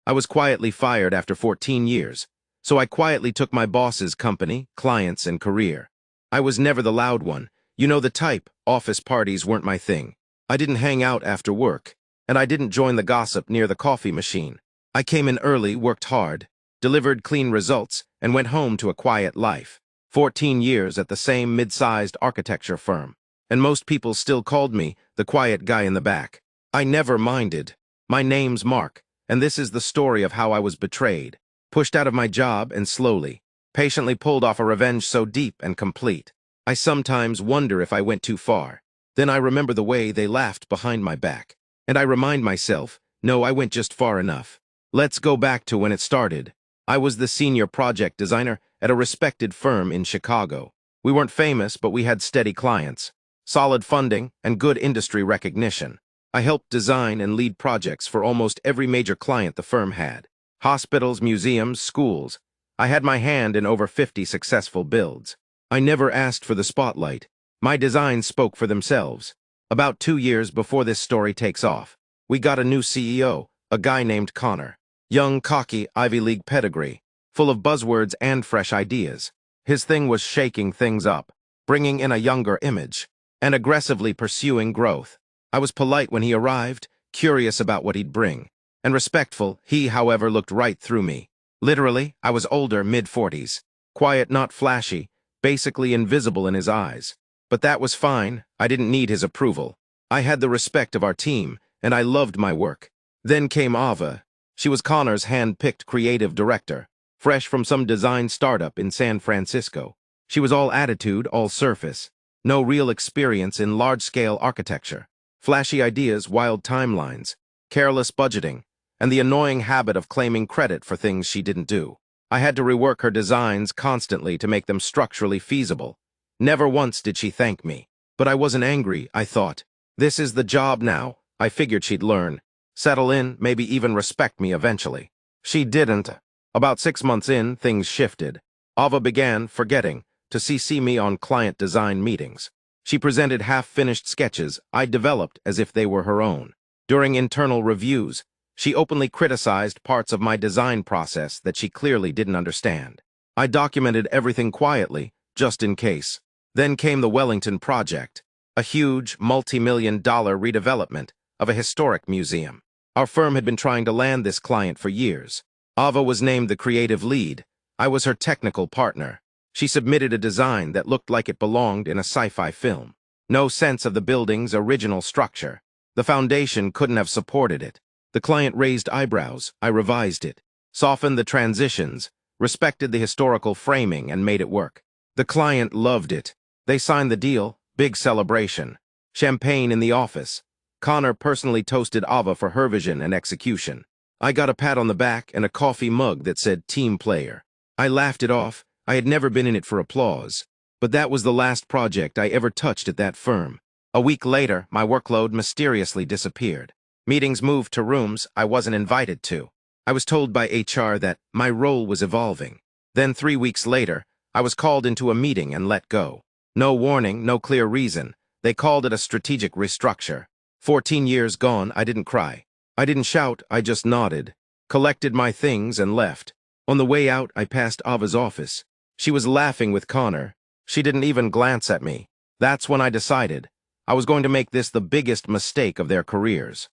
I was quietly fired after 14 years, so I quietly took my boss's company, clients, and career. I was never the loud one. You know the type. Office parties weren't my thing. I didn't hang out after work, and I didn't join the gossip near the coffee machine. I came in early, worked hard, delivered clean results, and went home to a quiet life. 14 years at the same mid-sized architecture firm, and most people still called me the quiet guy in the back. I never minded. My name's Mark, and this is the story of how I was betrayed, pushed out of my job, and slowly, patiently pulled off a revenge so deep and complete. I sometimes wonder if I went too far. Then I remember the way they laughed behind my back, and I remind myself, no, I went just far enough. Let's go back to when it started. I was the senior project designer at a respected firm in Chicago. We weren't famous, but we had steady clients, solid funding, and good industry recognition. I helped design and lead projects for almost every major client the firm had. Hospitals, museums, schools. I had my hand in over 50 successful builds. I never asked for the spotlight. My designs spoke for themselves. About 2 years before this story takes off, we got a new CEO, a guy named Connor. Young, cocky, Ivy League pedigree, full of buzzwords and fresh ideas. His thing was shaking things up, bringing in a younger image, and aggressively pursuing growth. I was polite when he arrived, curious about what he'd bring, and respectful. He, however, looked right through me. Literally, I was older, mid-40s, quiet, not flashy, basically invisible in his eyes. But that was fine. I didn't need his approval. I had the respect of our team, and I loved my work. Then came Ava. She was Connor's hand-picked creative director, fresh from some design startup in San Francisco. She was all attitude, all surface. No real experience in large-scale architecture. Flashy ideas, wild timelines, careless budgeting, and the annoying habit of claiming credit for things she didn't do. I had to rework her designs constantly to make them structurally feasible. Never once did she thank me. But I wasn't angry, I thought. This is the job now. I figured she'd learn, settle in, maybe even respect me eventually. She didn't. About 6 months in, things shifted. Ava began, forgetting, to CC me on client design meetings. She presented half-finished sketches I'd developed as if they were her own. During internal reviews, she openly criticized parts of my design process that she clearly didn't understand. I documented everything quietly, just in case. Then came the Wellington project, a huge, multi-million-dollar redevelopment of a historic museum. Our firm had been trying to land this client for years. Ava was named the creative lead. I was her technical partner. She submitted a design that looked like it belonged in a sci-fi film. No sense of the building's original structure. The foundation couldn't have supported it. The client raised eyebrows. I revised it, softened the transitions, respected the historical framing, and made it work. The client loved it. They signed the deal, big celebration. Champagne in the office. Connor personally toasted Ava for her vision and execution. I got a pat on the back and a coffee mug that said team player. I laughed it off. I had never been in it for applause. But that was the last project I ever touched at that firm. A week later, my workload mysteriously disappeared. Meetings moved to rooms I wasn't invited to. I was told by HR that my role was evolving. Then 3 weeks later, I was called into a meeting and let go. No warning, no clear reason. They called it a strategic restructure. 14 years gone, I didn't cry. I didn't shout, I just nodded, collected my things, and left. On the way out, I passed Ava's office. She was laughing with Connor. She didn't even glance at me. That's when I decided I was going to make this the biggest mistake of their careers.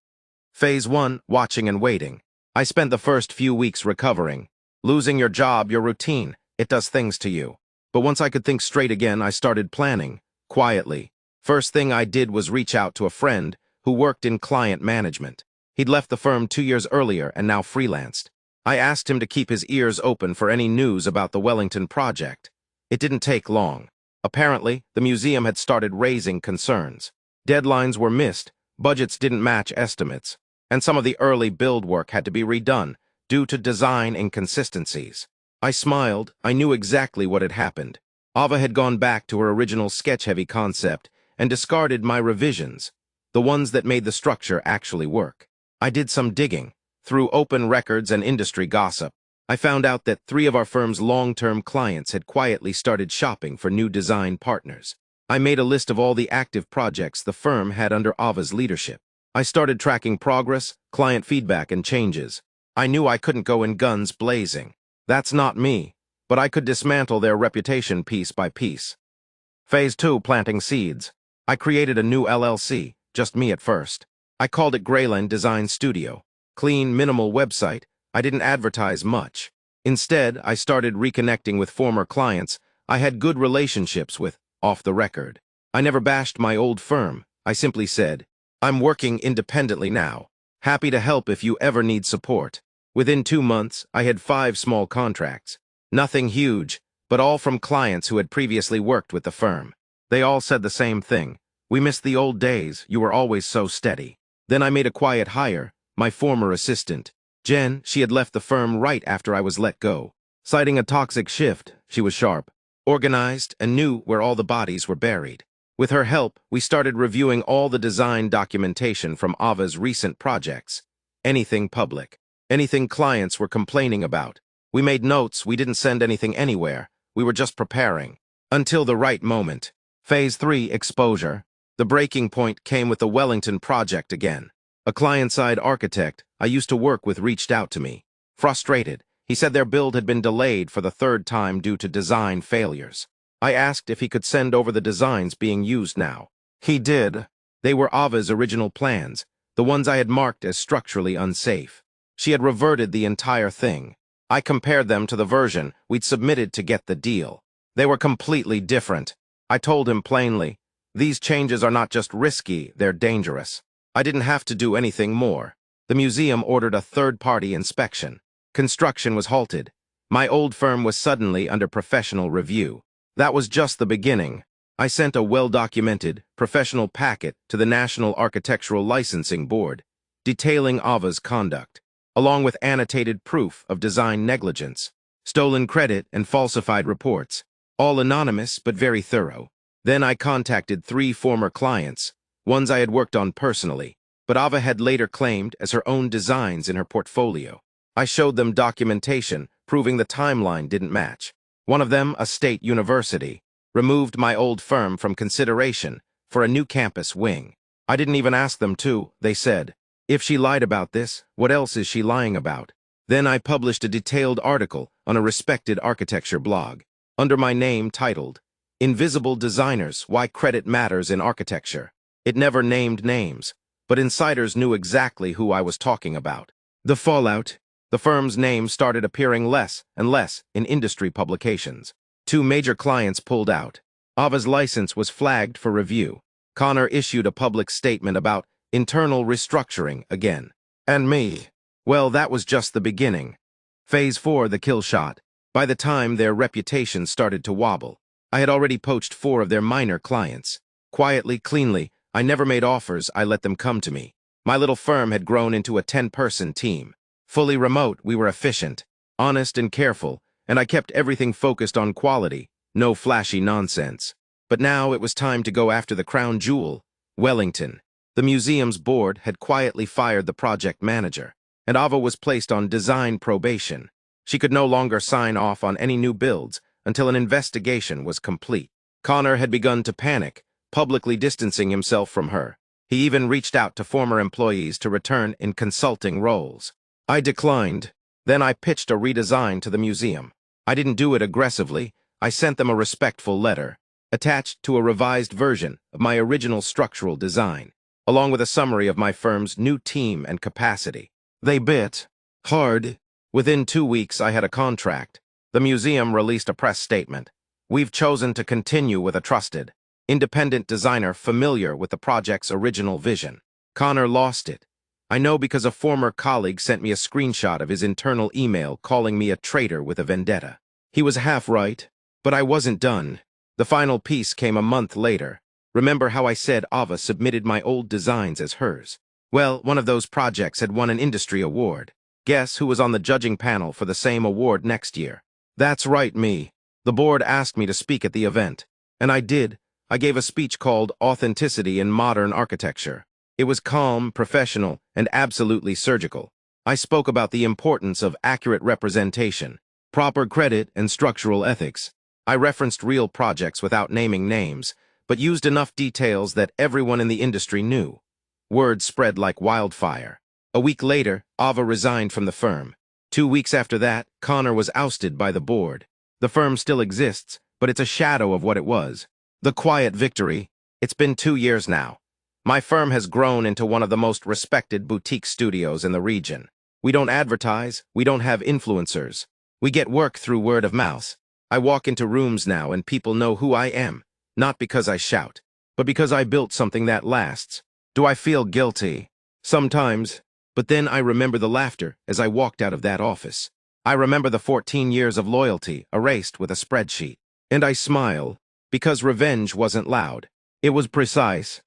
Phase 1, watching and waiting. I spent the first few weeks recovering. Losing your job, your routine, it does things to you. But once I could think straight again, I started planning, quietly. First thing I did was reach out to a friend who worked in client management. He'd left the firm 2 years earlier and now freelanced. I asked him to keep his ears open for any news about the Wellington project. It didn't take long. Apparently, the museum had started raising concerns. Deadlines were missed, budgets didn't match estimates, and some of the early build work had to be redone due to design inconsistencies. I smiled. I knew exactly what had happened. Ava had gone back to her original sketch-heavy concept and discarded my revisions, the ones that made the structure actually work. I did some digging. Through open records and industry gossip, I found out that 3 of our firm's long-term clients had quietly started shopping for new design partners. I made a list of all the active projects the firm had under Ava's leadership. I started tracking progress, client feedback, and changes. I knew I couldn't go in guns blazing. That's not me, but I could dismantle their reputation piece by piece. Phase 2, planting seeds. I created a new LLC, just me at first. I called it Greyland Design Studio. Clean, minimal website. I didn't advertise much. Instead, I started reconnecting with former clients I had good relationships with, off the record. I never bashed my old firm. I simply said, I'm working independently now. Happy to help if you ever need support. Within 2 months, I had 5 small contracts. Nothing huge, but all from clients who had previously worked with the firm. They all said the same thing. We missed the old days, you were always so steady. Then I made a quiet hire, my former assistant. Jen, she had left the firm right after I was let go. Citing a toxic shift, she was sharp, organized, and knew where all the bodies were buried. With her help, we started reviewing all the design documentation from Ava's recent projects. Anything public. Anything clients were complaining about. We made notes, we didn't send anything anywhere. We were just preparing. Until the right moment. Phase 3, exposure. The breaking point came with the Wellington project again. A client-side architect I used to work with reached out to me. Frustrated, he said their build had been delayed for the 3rd time due to design failures. I asked if he could send over the designs being used now. He did. They were Ava's original plans, the ones I had marked as structurally unsafe. She had reverted the entire thing. I compared them to the version we'd submitted to get the deal. They were completely different. I told him plainly, these changes are not just risky, they're dangerous. I didn't have to do anything more. The museum ordered a third-party inspection. Construction was halted. My old firm was suddenly under professional review. That was just the beginning. I sent a well-documented, professional packet to the National Architectural Licensing Board, detailing Ava's conduct, along with annotated proof of design negligence, stolen credit, and falsified reports, all anonymous but very thorough. Then I contacted 3 former clients, ones I had worked on personally, but Ava had later claimed as her own designs in her portfolio. I showed them documentation proving the timeline didn't match. One of them, a state university, removed my old firm from consideration for a new campus wing. I didn't even ask them to, they said. If she lied about this, what else is she lying about? Then I published a detailed article on a respected architecture blog, under my name titled, Invisible Designers, Why Credit Matters in Architecture. It never named names, but insiders knew exactly who I was talking about. The fallout, the firm's name started appearing less and less in industry publications. 2 major clients pulled out. Ava's license was flagged for review. Connor issued a public statement about internal restructuring again. And me. Well, that was just the beginning. Phase 4, the kill shot. By the time their reputation started to wobble, I had already poached 4 of their minor clients. Quietly, cleanly, I never made offers, I let them come to me. My little firm had grown into a 10-person team. Fully remote, we were efficient, honest and careful, and I kept everything focused on quality, no flashy nonsense. But now it was time to go after the crown jewel, Wellington. The museum's board had quietly fired the project manager, and Ava was placed on design probation. She could no longer sign off on any new builds until an investigation was complete. Connor had begun to panic, publicly distancing himself from her. He even reached out to former employees to return in consulting roles. I declined. Then I pitched a redesign to the museum. I didn't do it aggressively. I sent them a respectful letter, attached to a revised version of my original structural design, along with a summary of my firm's new team and capacity. They bit hard. Within 2 weeks, I had a contract. The museum released a press statement. We've chosen to continue with a trusted, independent designer familiar with the project's original vision. Connor lost it. I know because a former colleague sent me a screenshot of his internal email calling me a traitor with a vendetta. He was half right, but I wasn't done. The final piece came a month later. Remember how I said Ava submitted my old designs as hers? Well, one of those projects had won an industry award. Guess who was on the judging panel for the same award next year? That's right, me. The board asked me to speak at the event, and I did. I gave a speech called Authenticity in Modern Architecture. It was calm, professional, and absolutely surgical. I spoke about the importance of accurate representation, proper credit, and structural ethics. I referenced real projects without naming names, but used enough details that everyone in the industry knew. Word spread like wildfire. A week later, Ava resigned from the firm. 2 weeks after that, Connor was ousted by the board. The firm still exists, but it's a shadow of what it was. The quiet victory. It's been 2 years now. My firm has grown into one of the most respected boutique studios in the region. We don't advertise, we don't have influencers. We get work through word of mouth. I walk into rooms now and people know who I am, not because I shout, but because I built something that lasts. Do I feel guilty? Sometimes, but then I remember the laughter as I walked out of that office. I remember the 14 years of loyalty erased with a spreadsheet. And I smile, because revenge wasn't loud. It was precise.